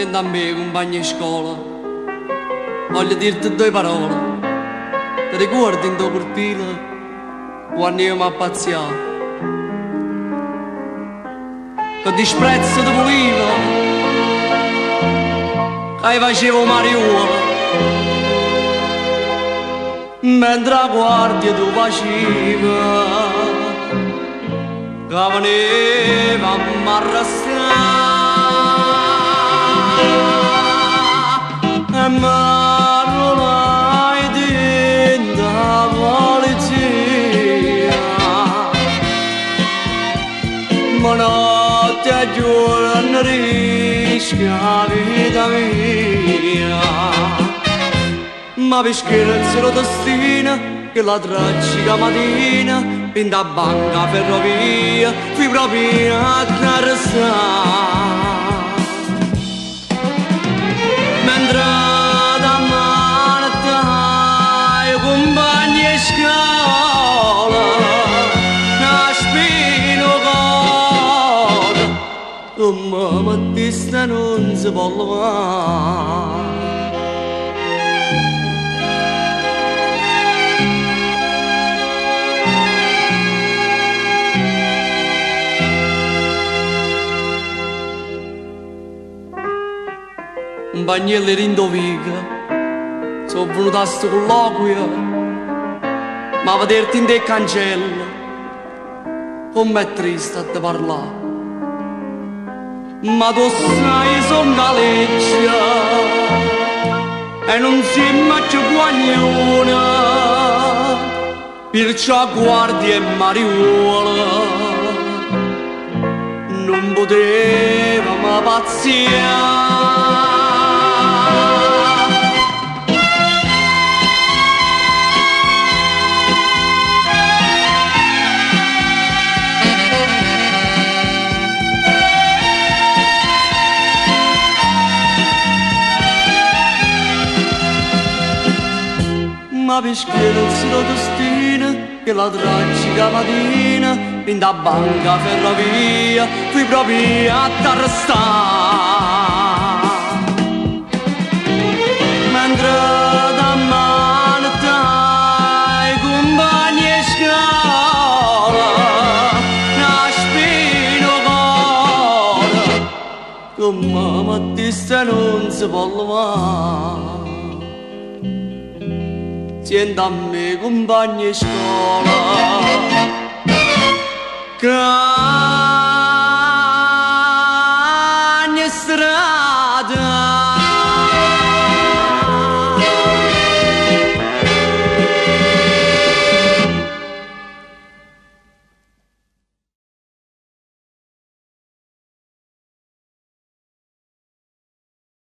Tieni a me, compagno di scuola, voglio dirti due parole. Ti ricordi in tuo cortile quando io mi appazziavo? Che disprezzo ti volevo, che facevo mariuola, mentre la guardia tu faceva, che veneva a m'arrestare. E m'arrolai dentro la polizia, ma notte e giorno rischia la vita mia. Ma peschiera il solo destino che la tragica mattina in da banca ferrovia fui proprio a carrozzare. Mentre da manetta i compagni di scuola una spina cosa come Battista non si può levare. Un bagnello rindovica, sono venuto a sto colloquio, ma vederti in te cancello, com'è triste a te parlare. Ma tu sai, son galleggia, e non si macchia guagliona, perciò guardi e mariuola, non poteva ma pazziare. Ma peschiera il solo destino che la tragica mattina in da banca ferrovia fui proprio ad arrestare. Mentre da manetta i compagni di scuola una spina cosa come Battista non si può levare. Tieni a me, compagni di scuola, che